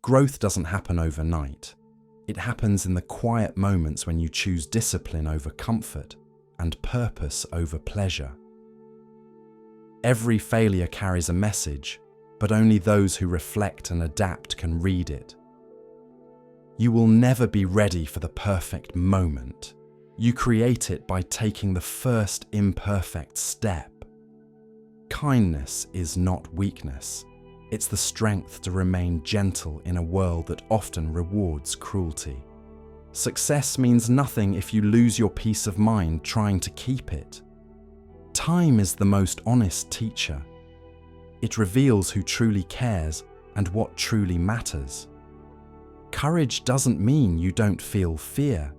Growth doesn't happen overnight. It happens in the quiet moments when you choose discipline over comfort and purpose over pleasure. Every failure carries a message, but only those who reflect and adapt can read it. You will never be ready for the perfect moment. You create it by taking the first imperfect step. Kindness is not weakness. It's the strength to remain gentle in a world that often rewards cruelty. Success means nothing if you lose your peace of mind trying to keep it. Time is the most honest teacher. It reveals who truly cares and what truly matters. Courage doesn't mean you don't feel fear.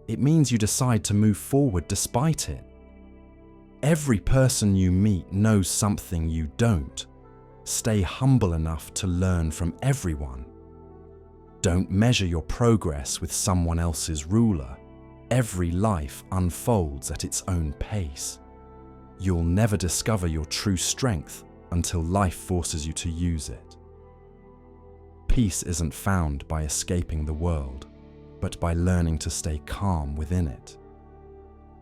It means you decide to move forward despite it. Every person you meet knows something you don't. Stay humble enough to learn from everyone. Don't measure your progress with someone else's ruler. Every life unfolds at its own pace. You'll never discover your true strength until life forces you to use it. Peace isn't found by escaping the world, but by learning to stay calm within it.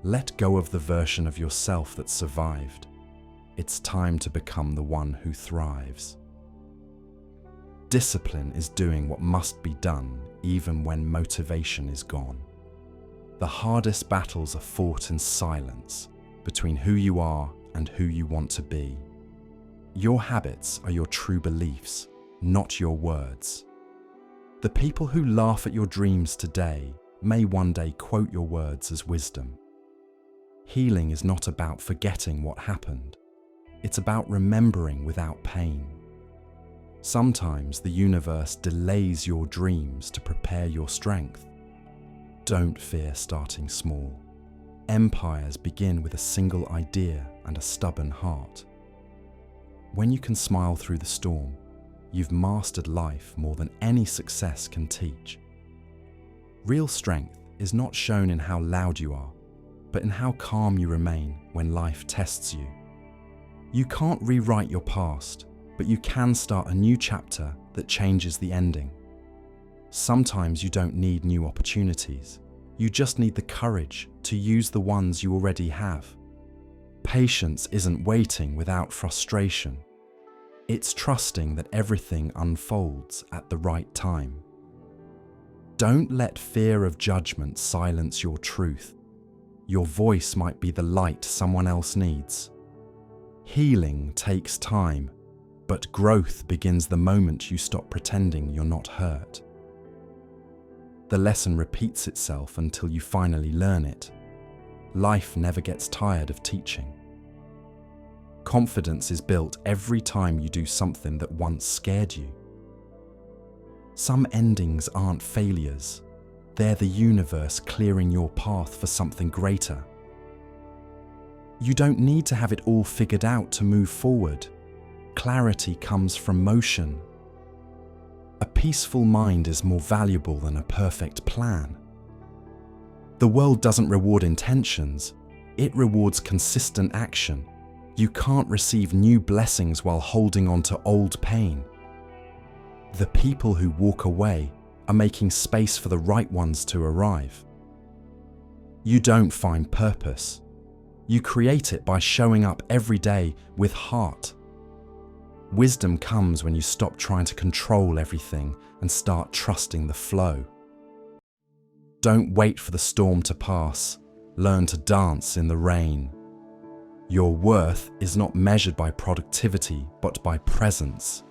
Let go of the version of yourself that survived. It's time to become the one who thrives. Discipline is doing what must be done even when motivation is gone. The hardest battles are fought in silence between who you are and who you want to be. Your habits are your true beliefs, not your words. The people who laugh at your dreams today may one day quote your words as wisdom. Healing is not about forgetting what happened. It's about remembering without pain. Sometimes the universe delays your dreams to prepare your strength. Don't fear starting small. Empires begin with a single idea and a stubborn heart. When you can smile through the storm, you've mastered life more than any success can teach. Real strength is not shown in how loud you are, but in how calm you remain when life tests you. You can't rewrite your past, but you can start a new chapter that changes the ending. Sometimes you don't need new opportunities. You just need the courage to use the ones you already have. Patience isn't waiting without frustration. It's trusting that everything unfolds at the right time. Don't let fear of judgment silence your truth. Your voice might be the light someone else needs. Healing takes time, but growth begins the moment you stop pretending you're not hurt. The lesson repeats itself until you finally learn it. Life never gets tired of teaching. Confidence is built every time you do something that once scared you. Some endings aren't failures. They're the universe clearing your path for something greater. You don't need to have it all figured out to move forward. Clarity comes from motion. A peaceful mind is more valuable than a perfect plan. The world doesn't reward intentions, it rewards consistent action. You can't receive new blessings while holding on to old pain. The people who walk away are making space for the right ones to arrive. You don't find purpose. You create it by showing up every day with heart. Wisdom comes when you stop trying to control everything and start trusting the flow. Don't wait for the storm to pass. Learn to dance in the rain. Your worth is not measured by productivity, but by presence.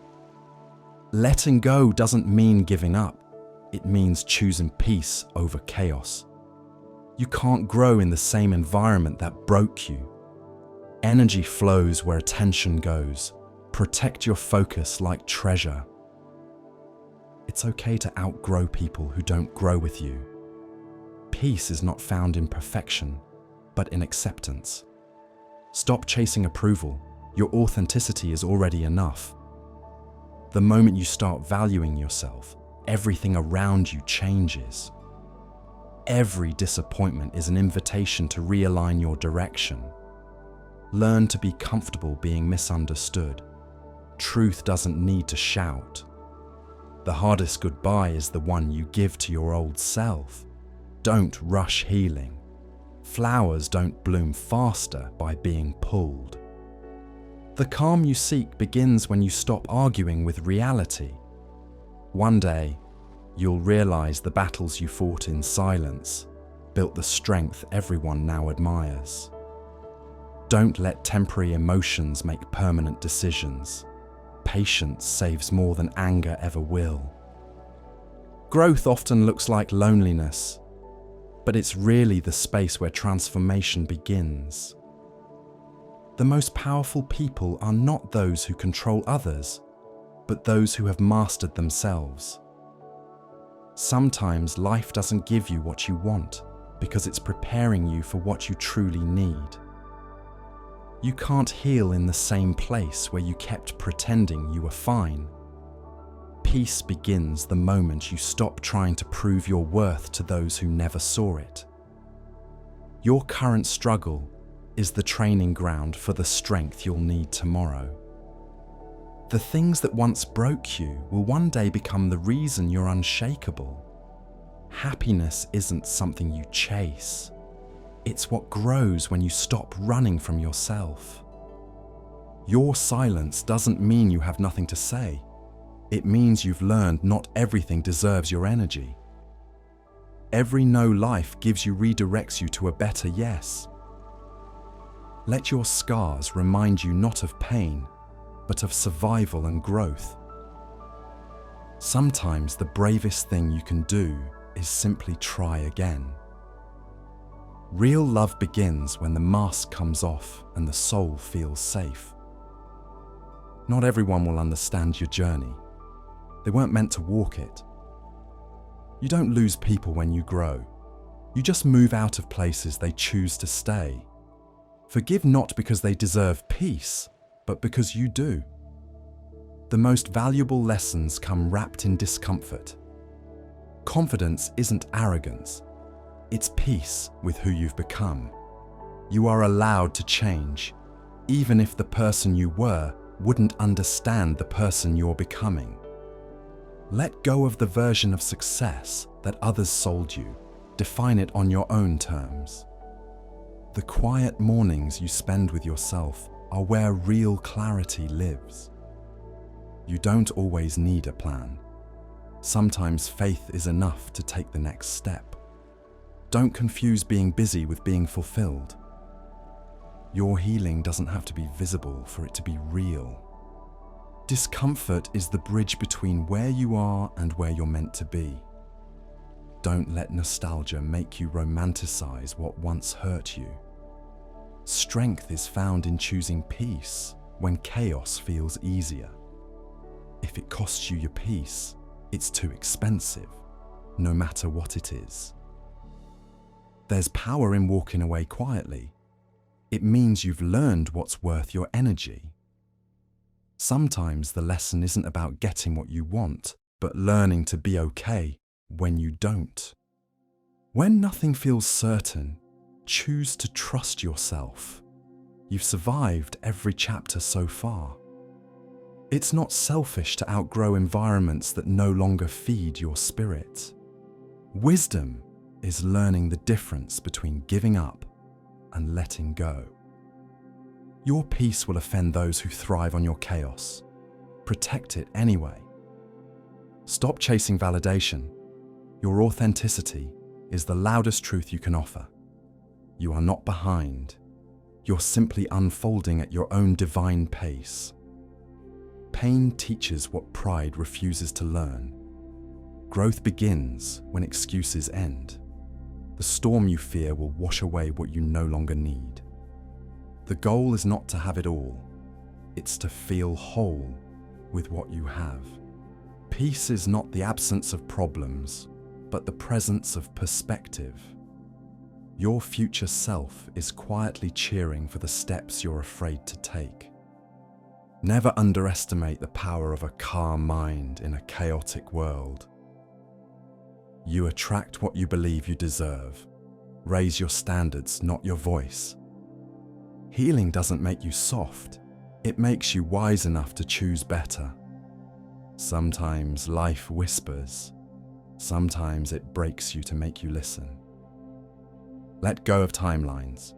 Letting go doesn't mean giving up. It means choosing peace over chaos. You can't grow in the same environment that broke you. Energy flows where attention goes. Protect your focus like treasure. It's okay to outgrow people who don't grow with you. Peace is not found in perfection, but in acceptance. Stop chasing approval. Your authenticity is already enough. The moment you start valuing yourself, everything around you changes. Every disappointment is an invitation to realign your direction. Learn to be comfortable being misunderstood. Truth doesn't need to shout. The hardest goodbye is the one you give to your old self. Don't rush healing. Flowers don't bloom faster by being pulled. The calm you seek begins when you stop arguing with reality. One day, you'll realize the battles you fought in silence built the strength everyone now admires. Don't let temporary emotions make permanent decisions. Patience saves more than anger ever will. Growth often looks like loneliness, but it's really the space where transformation begins. The most powerful people are not those who control others, but those who have mastered themselves. Sometimes life doesn't give you what you want because it's preparing you for what you truly need. You can't heal in the same place where you kept pretending you were fine. Peace begins the moment you stop trying to prove your worth to those who never saw it. Your current struggle is the training ground for the strength you'll need tomorrow. The things that once broke you will one day become the reason you're unshakable. Happiness isn't something you chase. It's what grows when you stop running from yourself. Your silence doesn't mean you have nothing to say. It means you've learned not everything deserves your energy. Every no life gives you redirects you to a better yes. Let your scars remind you not of pain, but of survival and growth. Sometimes the bravest thing you can do is simply try again. Real love begins when the mask comes off and the soul feels safe. Not everyone will understand your journey. They weren't meant to walk it. You don't lose people when you grow. You just move out of places they choose to stay. Forgive not because they deserve peace, but because you do. The most valuable lessons come wrapped in discomfort. Confidence isn't arrogance. It's peace with who you've become. You are allowed to change, even if the person you were wouldn't understand the person you're becoming. Let go of the version of success that others sold you. Define it on your own terms. The quiet mornings you spend with yourself are where real clarity lives. You don't always need a plan. Sometimes faith is enough to take the next step. Don't confuse being busy with being fulfilled. Your healing doesn't have to be visible for it to be real. Discomfort is the bridge between where you are and where you're meant to be. Don't let nostalgia make you romanticize what once hurt you. Strength is found in choosing peace when chaos feels easier. If it costs you your peace, it's too expensive, no matter what it is. There's power in walking away quietly. It means you've learned what's worth your energy. Sometimes the lesson isn't about getting what you want, but learning to be okay when you don't. When nothing feels certain, choose to trust yourself. You've survived every chapter so far. It's not selfish to outgrow environments that no longer feed your spirit. Wisdom is learning the difference between giving up and letting go. Your peace will offend those who thrive on your chaos. Protect it anyway. Stop chasing validation. Your authenticity is the loudest truth you can offer. You are not behind. You're simply unfolding at your own divine pace. Pain teaches what pride refuses to learn. Growth begins when excuses end. The storm you fear will wash away what you no longer need. The goal is not to have it all. It's to feel whole with what you have. Peace is not the absence of problems, but the presence of perspective. Your future self is quietly cheering for the steps you're afraid to take. Never underestimate the power of a calm mind in a chaotic world. You attract what you believe you deserve. Raise your standards, not your voice. Healing doesn't make you soft. It makes you wise enough to choose better. Sometimes life whispers. Sometimes it breaks you to make you listen. Let go of timelines.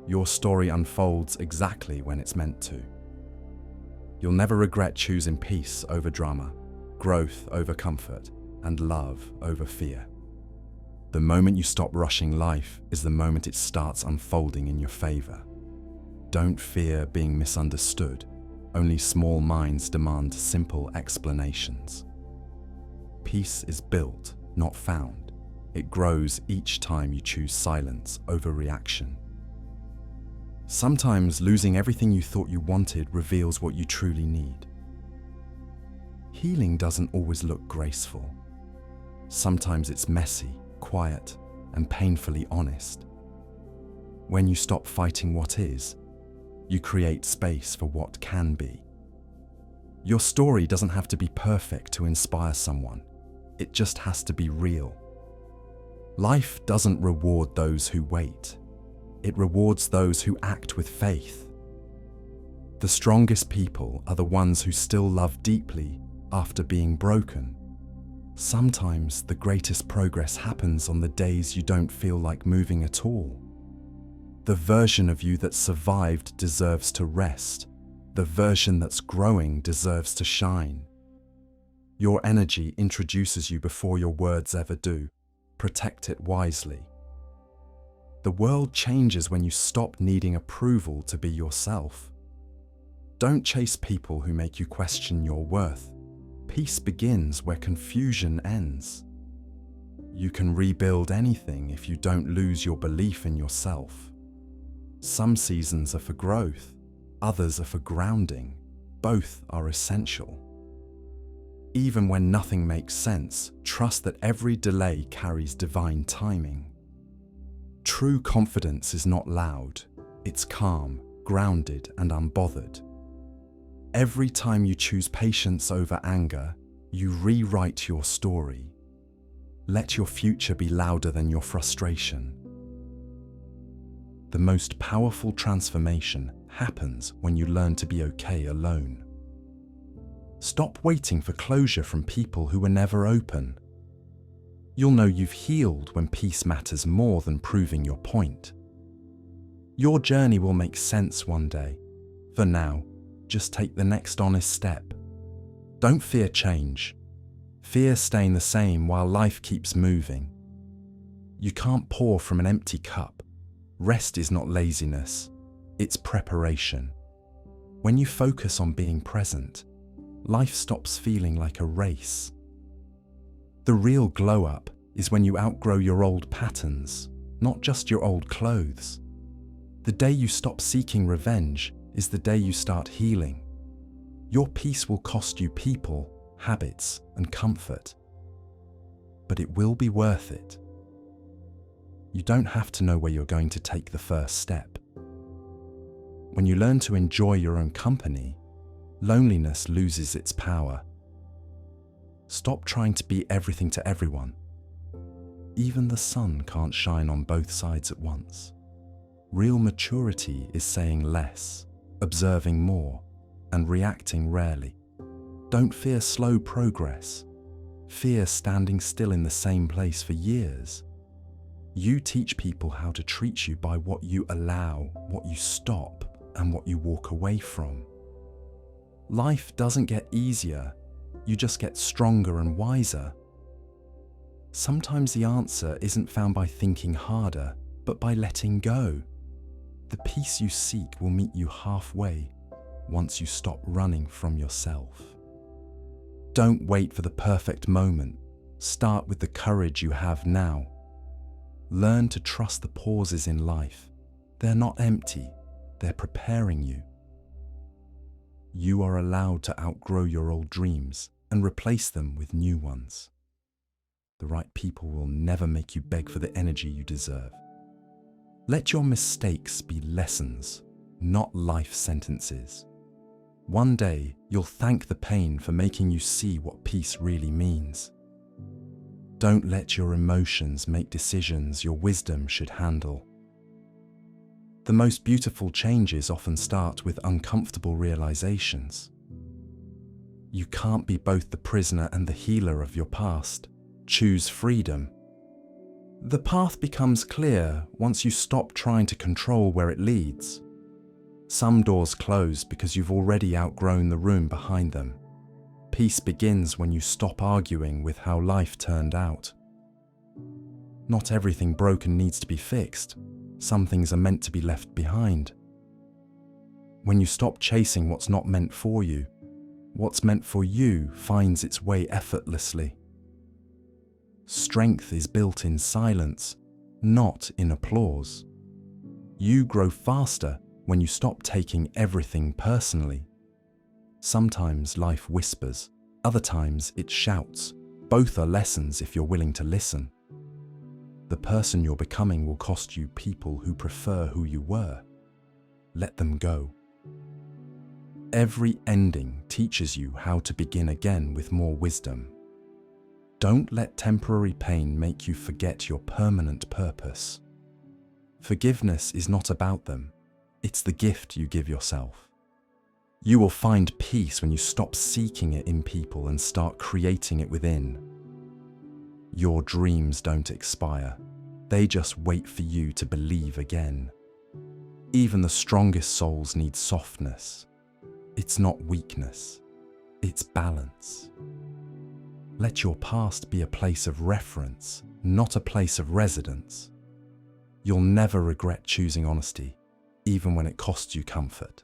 Your story unfolds exactly when it's meant to. You'll never regret choosing peace over drama, growth over comfort, and love over fear. The moment you stop rushing life is the moment it starts unfolding in your favor. Don't fear being misunderstood. Only small minds demand simple explanations. Peace is built, not found. It grows each time you choose silence over reaction. Sometimes losing everything you thought you wanted reveals what you truly need. Healing doesn't always look graceful. Sometimes it's messy, quiet, and painfully honest. When you stop fighting what is, you create space for what can be. Your story doesn't have to be perfect to inspire someone. It just has to be real. Life doesn't reward those who wait. It rewards those who act with faith. The strongest people are the ones who still love deeply after being broken. Sometimes the greatest progress happens on the days you don't feel like moving at all. The version of you that survived deserves to rest. The version that's growing deserves to shine. Your energy introduces you before your words ever do. Protect it wisely. The world changes when you stop needing approval to be yourself. Don't chase people who make you question your worth. Peace begins where confusion ends. You can rebuild anything if you don't lose your belief in yourself. Some seasons are for growth, others are for grounding. Both are essential. Even when nothing makes sense, trust that every delay carries divine timing. True confidence is not loud, it's calm, grounded, and unbothered. Every time you choose patience over anger, you rewrite your story. Let your future be louder than your frustration. The most powerful transformation happens when you learn to be okay alone. Stop waiting for closure from people who were never open. You'll know you've healed when peace matters more than proving your point. Your journey will make sense one day. For now, just take the next honest step. Don't fear change. Fear staying the same while life keeps moving. You can't pour from an empty cup. Rest is not laziness, it's preparation. When you focus on being present, life stops feeling like a race. The real glow-up is when you outgrow your old patterns, not just your old clothes. The day you stop seeking revenge is the day you start healing. Your peace will cost you people, habits, and comfort. But it will be worth it. You don't have to know where you're going to take the first step. When you learn to enjoy your own company, loneliness loses its power. Stop trying to be everything to everyone. Even the sun can't shine on both sides at once. Real maturity is saying less, observing more, and reacting rarely. Don't fear slow progress. Fear standing still in the same place for years. You teach people how to treat you by what you allow, what you stop, and what you walk away from. Life doesn't get easier, you just get stronger and wiser. Sometimes the answer isn't found by thinking harder, but by letting go. The peace you seek will meet you halfway once you stop running from yourself. Don't wait for the perfect moment. Start with the courage you have now. Learn to trust the pauses in life. They're not empty, they're preparing you. You are allowed to outgrow your old dreams and replace them with new ones. The right people will never make you beg for the energy you deserve. Let your mistakes be lessons, not life sentences. One day, you'll thank the pain for making you see what peace really means. Don't let your emotions make decisions your wisdom should handle. The most beautiful changes often start with uncomfortable realizations. You can't be both the prisoner and the healer of your past. Choose freedom. The path becomes clear once you stop trying to control where it leads. Some doors close because you've already outgrown the room behind them. Peace begins when you stop arguing with how life turned out. Not everything broken needs to be fixed. Some things are meant to be left behind. When you stop chasing what's not meant for you, what's meant for you finds its way effortlessly. Strength is built in silence, not in applause. You grow faster when you stop taking everything personally. Sometimes life whispers, other times it shouts. Both are lessons if you're willing to listen. The person you're becoming will cost you people who prefer who you were. Let them go. Every ending teaches you how to begin again with more wisdom. Don't let temporary pain make you forget your permanent purpose. Forgiveness is not about them. It's the gift you give yourself. You will find peace when you stop seeking it in people and start creating it within. Your dreams don't expire. They just wait for you to believe again. Even the strongest souls need softness. It's not weakness. It's balance. Let your past be a place of reference, not a place of residence. You'll never regret choosing honesty, even when it costs you comfort.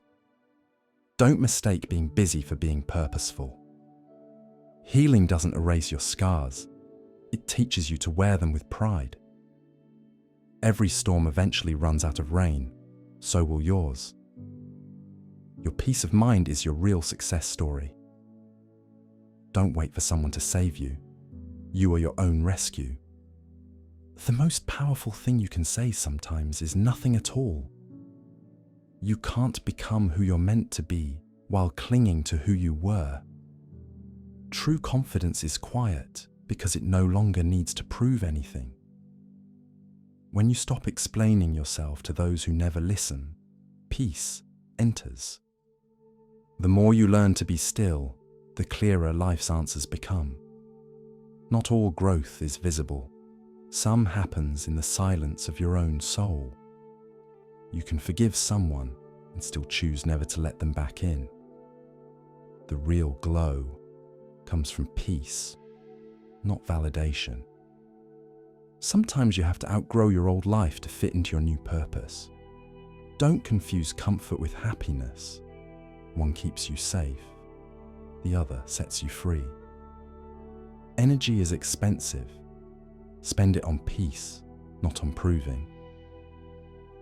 Don't mistake being busy for being purposeful. Healing doesn't erase your scars. It teaches you to wear them with pride. Every storm eventually runs out of rain, so will yours. Your peace of mind is your real success story. Don't wait for someone to save you. You are your own rescue. The most powerful thing you can say sometimes is nothing at all. You can't become who you're meant to be while clinging to who you were. True confidence is quiet because it no longer needs to prove anything. When you stop explaining yourself to those who never listen, peace enters. The more you learn to be still, the clearer life's answers become. Not all growth is visible. Some happens in the silence of your own soul. You can forgive someone and still choose never to let them back in. The real glow comes from peace, not validation. Sometimes you have to outgrow your old life to fit into your new purpose. Don't confuse comfort with happiness. One keeps you safe, the other sets you free. Energy is expensive. Spend it on peace, not on proving.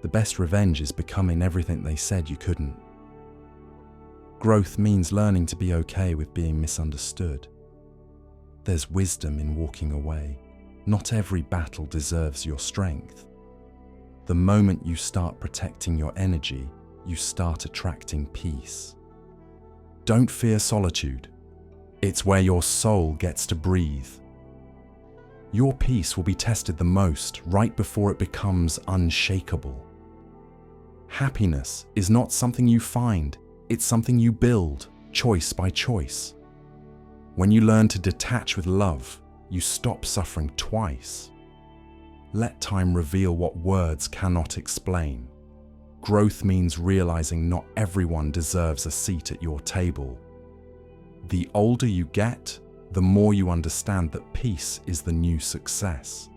The best revenge is becoming everything they said you couldn't. Growth means learning to be okay with being misunderstood. There's wisdom in walking away. Not every battle deserves your strength. The moment you start protecting your energy, you start attracting peace. Don't fear solitude. It's where your soul gets to breathe. Your peace will be tested the most right before it becomes unshakable. Happiness is not something you find, it's something you build, choice by choice. When you learn to detach with love, you stop suffering twice. Let time reveal what words cannot explain. Growth means realizing not everyone deserves a seat at your table. The older you get, the more you understand that peace is the new success.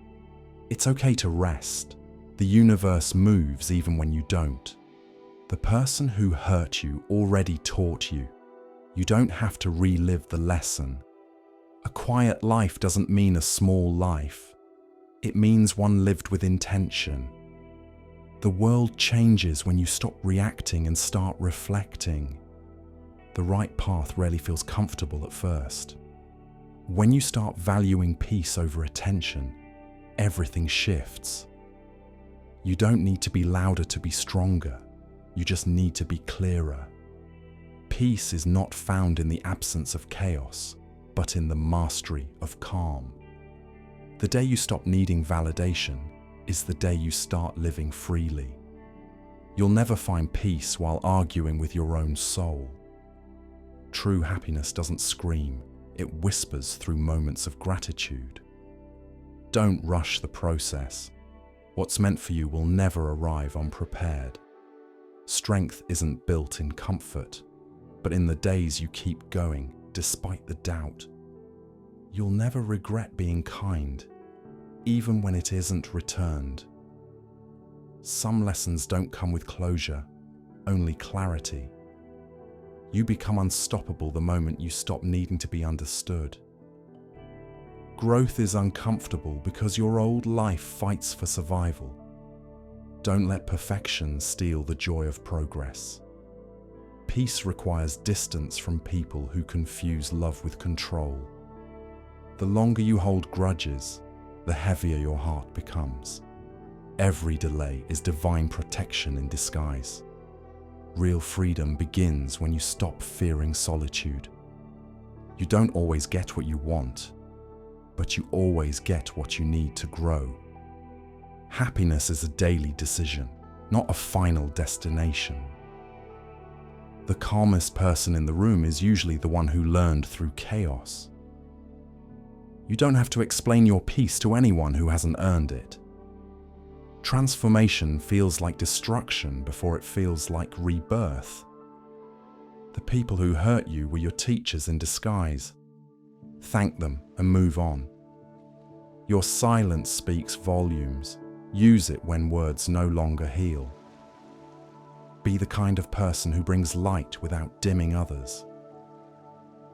It's okay to rest. The universe moves even when you don't. The person who hurt you already taught you. You don't have to relive the lesson. A quiet life doesn't mean a small life. It means one lived with intention. The world changes when you stop reacting and start reflecting. The right path rarely feels comfortable at first. When you start valuing peace over attention, everything shifts. You don't need to be louder to be stronger. You just need to be clearer. Peace is not found in the absence of chaos, but in the mastery of calm. The day you stop needing validation is the day you start living freely. You'll never find peace while arguing with your own soul. True happiness doesn't scream, it whispers through moments of gratitude. Don't rush the process. What's meant for you will never arrive unprepared. Strength isn't built in comfort, but in the days you keep going despite the doubt. You'll never regret being kind, even when it isn't returned. Some lessons don't come with closure, only clarity. You become unstoppable the moment you stop needing to be understood. Growth is uncomfortable because your old life fights for survival. Don't let perfection steal the joy of progress. Peace requires distance from people who confuse love with control. The longer you hold grudges, the heavier your heart becomes. Every delay is divine protection in disguise. Real freedom begins when you stop fearing solitude. You don't always get what you want, but you always get what you need to grow. Happiness is a daily decision, not a final destination. The calmest person in the room is usually the one who learned through chaos. You don't have to explain your peace to anyone who hasn't earned it. Transformation feels like destruction before it feels like rebirth. The people who hurt you were your teachers in disguise. Thank them and move on. Your silence speaks volumes. Use it when words no longer heal. Be the kind of person who brings light without dimming others.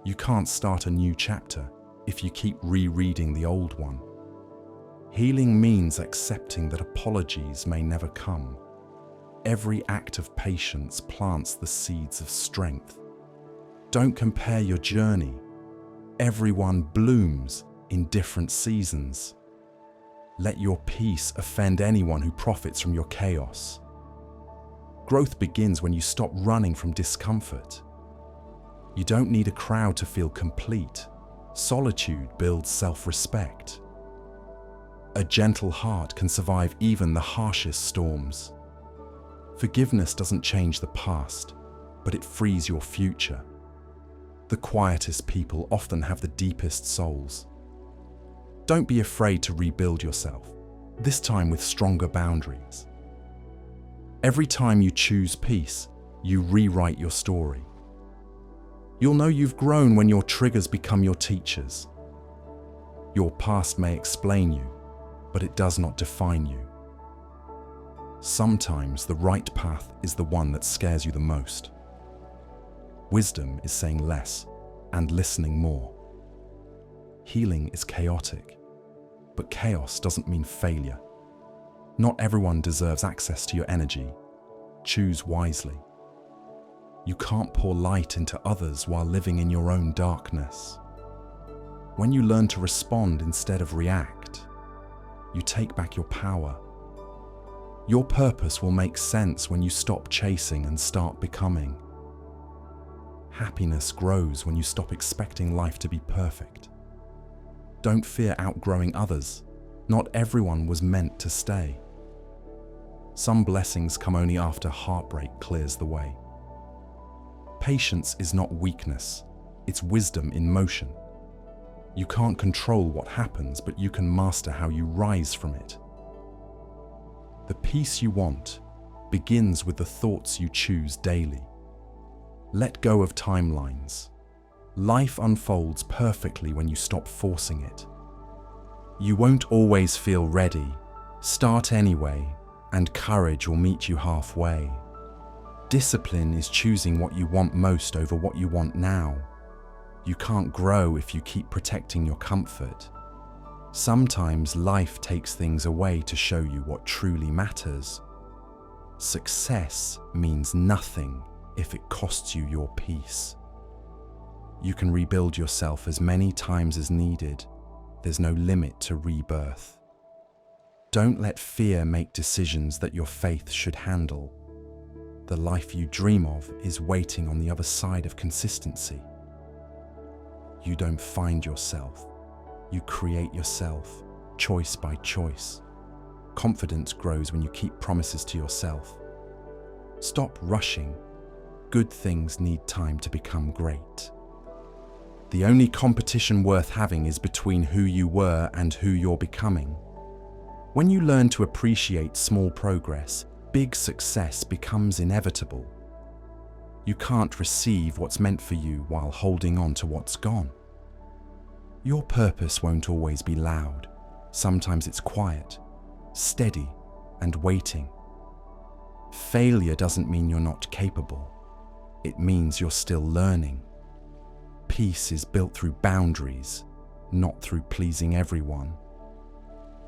You can't start a new chapter if you keep rereading the old one. Healing means accepting that apologies may never come. Every act of patience plants the seeds of strength. Don't compare your journey. Everyone blooms in different seasons. Let your peace offend anyone who profits from your chaos. Growth begins when you stop running from discomfort. You don't need a crowd to feel complete. Solitude builds self-respect. A gentle heart can survive even the harshest storms. Forgiveness doesn't change the past, but it frees your future. The quietest people often have the deepest souls. Don't be afraid to rebuild yourself, this time with stronger boundaries. Every time you choose peace, you rewrite your story. You'll know you've grown when your triggers become your teachers. Your past may explain you, but it does not define you. Sometimes the right path is the one that scares you the most. Wisdom is saying less and listening more. Healing is chaotic, but chaos doesn't mean failure. Not everyone deserves access to your energy. Choose wisely. You can't pour light into others while living in your own darkness. When you learn to respond instead of react, you take back your power. Your purpose will make sense when you stop chasing and start becoming. Happiness grows when you stop expecting life to be perfect. Don't fear outgrowing others. Not everyone was meant to stay. Some blessings come only after heartbreak clears the way. Patience is not weakness, it's wisdom in motion. You can't control what happens, but you can master how you rise from it. The peace you want begins with the thoughts you choose daily. Let go of timelines. Life unfolds perfectly when you stop forcing it. You won't always feel ready. Start anyway, and courage will meet you halfway. Discipline is choosing what you want most over what you want now. You can't grow if you keep protecting your comfort. Sometimes life takes things away to show you what truly matters. Success means nothing if it costs you your peace. You can rebuild yourself as many times as needed. There's no limit to rebirth. Don't let fear make decisions that your faith should handle. The life you dream of is waiting on the other side of consistency. You don't find yourself. You create yourself, choice by choice. Confidence grows when you keep promises to yourself. Stop rushing. good things need time to become great. The only competition worth having is between who you were and who you're becoming. When you learn to appreciate small progress, big success becomes inevitable. You can't receive what's meant for you while holding on to what's gone. Your purpose won't always be loud. Sometimes it's quiet, steady, and waiting. Failure doesn't mean you're not capable. It means you're still learning. Peace is built through boundaries, not through pleasing everyone.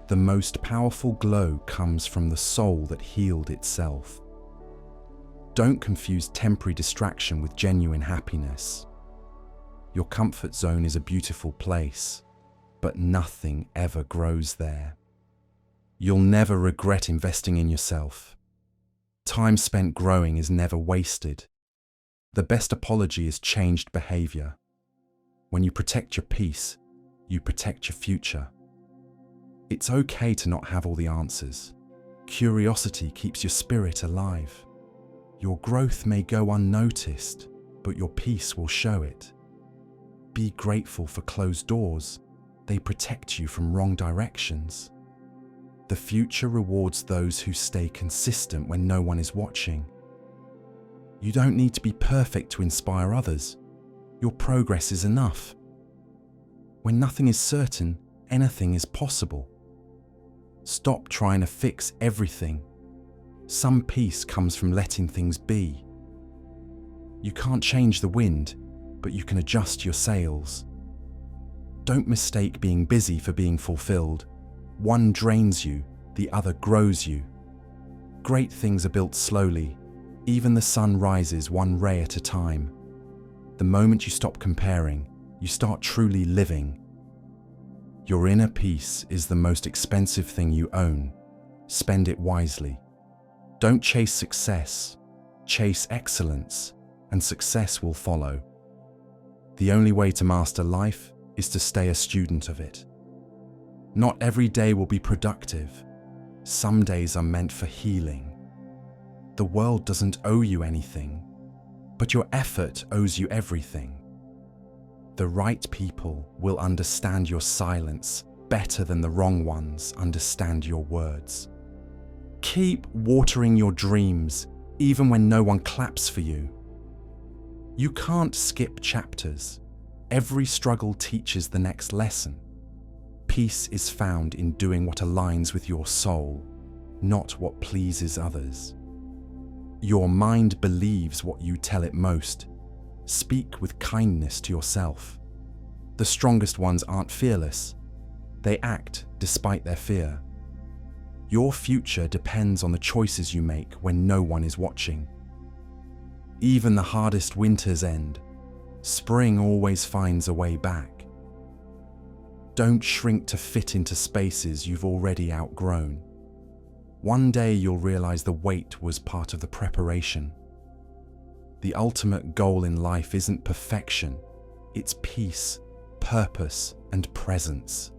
The most powerful glow comes from the soul that healed itself. Don't confuse temporary distraction with genuine happiness. Your comfort zone is a beautiful place, but nothing ever grows there. You'll never regret investing in yourself. Time spent growing is never wasted. The best apology is changed behavior. When you protect your peace, you protect your future. It's okay to not have all the answers. Curiosity keeps your spirit alive. Your growth may go unnoticed, but your peace will show it. Be grateful for closed doors. They protect you from wrong directions. The future rewards those who stay consistent when no one is watching. You don't need to be perfect to inspire others. Your progress is enough. When nothing is certain, anything is possible. Stop trying to fix everything. Some peace comes from letting things be. You can't change the wind, but you can adjust your sails. Don't mistake being busy for being fulfilled. One drains you, the other grows you. Great things are built slowly. Even the sun rises one ray at a time. The moment you stop comparing, you start truly living. Your inner peace is the most expensive thing you own. Spend it wisely. Don't chase success. Chase excellence, and success will follow. The only way to master life is to stay a student of it. Not every day will be productive. Some days are meant for healing. The world doesn't owe you anything, but your effort owes you everything. The right people will understand your silence better than the wrong ones understand your words. Keep watering your dreams, even when no one claps for you. You can't skip chapters. Every struggle teaches the next lesson. Peace is found in doing what aligns with your soul, not what pleases others. Your mind believes what you tell it most. Speak with kindness to yourself. The strongest ones aren't fearless. They act despite their fear. Your future depends on the choices you make when no one is watching. Even the hardest winters end. Spring always finds a way back. Don't shrink to fit into spaces you've already outgrown. One day you'll realize the wait was part of the preparation. The ultimate goal in life isn't perfection, it's peace, purpose, and presence.